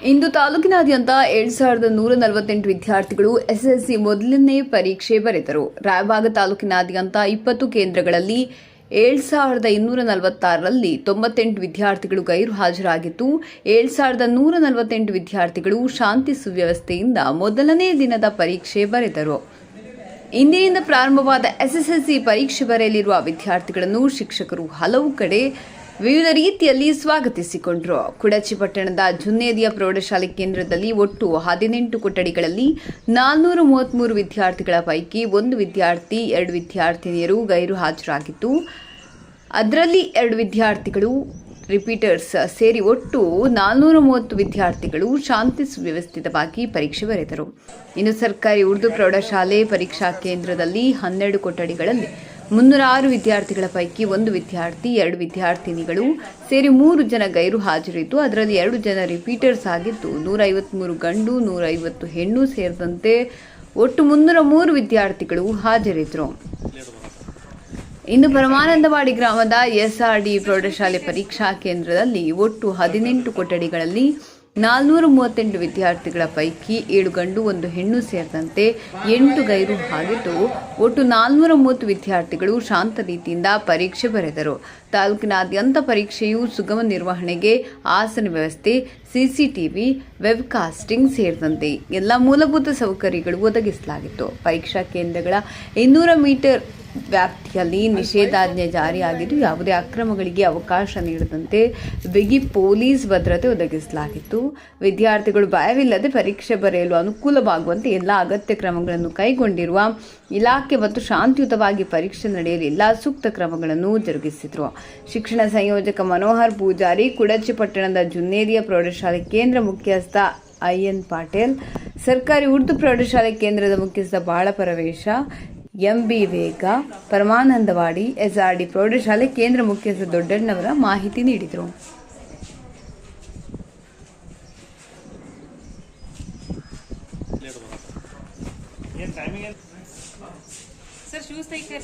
ಇಂದು ತಾಲೂಕಿನಾದ್ಯಂತ 7,148 ವಿದ್ಯಾರ್ಥಿಗಳು ಎಸ್ಎಸ್ಎಲ್ಸಿ ಮೊದಲನೇ ಪರೀಕ್ಷೆ ಬರೆದರು. ರಾಯಬಾಗ ತಾಲೂಕಿನಾದ್ಯಂತ 20 ಕೇಂದ್ರಗಳಲ್ಲಿ 7,246ರಲ್ಲಿ 98 ವಿದ್ಯಾರ್ಥಿಗಳು ಗೈರು ಹಾಜರಾಗಿದ್ದು, 7,148 ವಿದ್ಯಾರ್ಥಿಗಳು ಶಾಂತಿ ಸುವ್ಯವಸ್ಥೆಯಿಂದ ಮೊದಲನೇ ದಿನದ ಪರೀಕ್ಷೆ ಬರೆದರು. ಇಂದಿನಿಂದ ಪ್ರಾರಂಭವಾದ ಎಸ್ಎಸ್ಎಲ್ಸಿ ಪರೀಕ್ಷೆ ಬರೆಯಲಿರುವ ವಿದ್ಯಾರ್ಥಿಗಳನ್ನು ಶಿಕ್ಷಕರು ಹಲವು ಕಡೆ ವಿವಿಧ ರೀತಿಯಲ್ಲಿ ಸ್ವಾಗತಿಸಿಕೊಂಡರು. ಕುಡಚಿ ಪಟ್ಟಣದ ಜುನ್ನೇದಿಯ ಪ್ರೌಢಶಾಲೆ ಕೇಂದ್ರದಲ್ಲಿ ಒಟ್ಟು 18 ಕೊಠಡಿಗಳಲ್ಲಿ 433 ವಿದ್ಯಾರ್ಥಿಗಳ ಪೈಕಿ 1 ವಿದ್ಯಾರ್ಥಿ 2 ವಿದ್ಯಾರ್ಥಿನಿಯರು ಗೈರು ಹಾಜರಾಗಿದ್ದು, ಅದರಲ್ಲಿ 2 ವಿದ್ಯಾರ್ಥಿಗಳು ರಿಪೀಟರ್ಸ್ ಸೇರಿ ಒಟ್ಟು 430 ವಿದ್ಯಾರ್ಥಿಗಳು ಶಾಂತಿ ಸುವ್ಯವಸ್ಥಿತವಾಗಿ ಪರೀಕ್ಷೆ ಬರೆದರು. ಇನ್ನು ಸರ್ಕಾರಿ ಉರ್ದು ಪ್ರೌಢಶಾಲೆ ಪರೀಕ್ಷಾ ಕೇಂದ್ರದಲ್ಲಿ 12 ಕೊಠಡಿಗಳಲ್ಲಿ 306 ವಿದ್ಯಾರ್ಥಿಗಳ ಪೈಕಿ 1 ವಿದ್ಯಾರ್ಥಿ 2 ವಿದ್ಯಾರ್ಥಿನಿಗಳು ಸೇರಿ 3 ಜನ ಗೈರು ಹಾಜರಿದ್ದು, ಅದರಲ್ಲಿ 2 ಜನ ರಿಪೀಟರ್ಸ್ ಆಗಿದ್ದು, 153 ಗಂಡು 150 ಹೆಣ್ಣು ಸೇರಿದಂತೆ ಒಟ್ಟು 303 ವಿದ್ಯಾರ್ಥಿಗಳು ಹಾಜರಿದ್ದರು. ಇನ್ನು ಪರಮಾನಂದವಾಡಿ ಗ್ರಾಮದ ಎಸ್ಆರ್ಡಿ ಪ್ರೌಢಶಾಲೆ ಪರೀಕ್ಷಾ ಕೇಂದ್ರದಲ್ಲಿ ಒಟ್ಟು 18 ಕೊಠಡಿಗಳಲ್ಲಿ 438 ವಿದ್ಯಾರ್ಥಿಗಳ ಪೈಕಿ 7 ಗಂಡು 1 ಹೆಣ್ಣು ಸೇರಿದಂತೆ 8 ಗೈರು ಆಗಿದ್ದು, ಒಟ್ಟು 430 ವಿದ್ಯಾರ್ಥಿಗಳು ಶಾಂತ ರೀತಿಯಿಂದ ಪರೀಕ್ಷೆ ಬರೆದರು. ತಾಲೂಕಿನಾದ್ಯಂತ ಪರೀಕ್ಷೆಯು ಸುಗಮ ನಿರ್ವಹಣೆಗೆ ಆಸನ ವ್ಯವಸ್ಥೆ, ಸಿಸಿಟಿವಿ, ವೆಬ್ಕಾಸ್ಟಿಂಗ್ ಸೇರಿದಂತೆ ಎಲ್ಲ ಮೂಲಭೂತ ಸೌಕರ್ಯಗಳು ಒದಗಿಸಲಾಗಿತ್ತು. ಪರೀಕ್ಷಾ ಕೇಂದ್ರಗಳ 200 ಮೀಟರ್ ವ್ಯಾಪ್ತಿಯಲ್ಲಿ ನಿಷೇಧಾಜ್ಞೆ ಜಾರಿಯಾಗಿದ್ದು, ಯಾವುದೇ ಅಕ್ರಮಗಳಿಗೆ ಅವಕಾಶ ನೀಡದಂತೆ ಬಿಗಿ ಪೊಲೀಸ್ ಭದ್ರತೆ ಒದಗಿಸಲಾಗಿತ್ತು. ವಿದ್ಯಾರ್ಥಿಗಳು ಭಯವಿಲ್ಲದೆ ಪರೀಕ್ಷೆ ಬರೆಯಲು ಅನುಕೂಲವಾಗುವಂತೆ ಎಲ್ಲ ಅಗತ್ಯ ಕ್ರಮಗಳನ್ನು ಕೈಗೊಂಡಿರುವ ಇಲಾಖೆ ಮತ್ತು ಶಾಂತಿಯುತವಾಗಿ ಪರೀಕ್ಷೆ ನಡೆಯಲು ಎಲ್ಲ ಸೂಕ್ತ ಕ್ರಮಗಳನ್ನು ಜರುಗಿಸಿದರು. ಶಿಕ್ಷಣ ಸಂಯೋಜಕ ಮನೋಹರ್ ಪೂಜಾರಿ, ಕುಡಚಿ ಪಟ್ಟಣದ ಜುನ್ನೇದಿಯ ಪ್ರೌಢಶಾಲೆ ಕೇಂದ್ರ ಮುಖ್ಯಸ್ಥ ಐಎನ್ ಪಾಟೀಲ್, ಸರ್ಕಾರಿ ಉರ್ದು ಪ್ರೌಢಶಾಲೆ ಕೇಂದ್ರದ ಮುಖ್ಯಸ್ಥ ಬಾಳಪರವೇಶ, ಎಂಬಿ ವೇಗ, ಪರಮಾನಂದವಾಡಿ ಎಸ್ಆರ್ಡಿ ಪ್ರೌಢಶಾಲೆ ಕೇಂದ್ರ ಮುಖ್ಯಸ್ಥ ದೊಡ್ಡಣ್ಣವರ ಮಾಹಿತಿ ನೀಡಿದರು. ಸರ್ ಶೂಸ್ ತೆಗಿತಾರೆ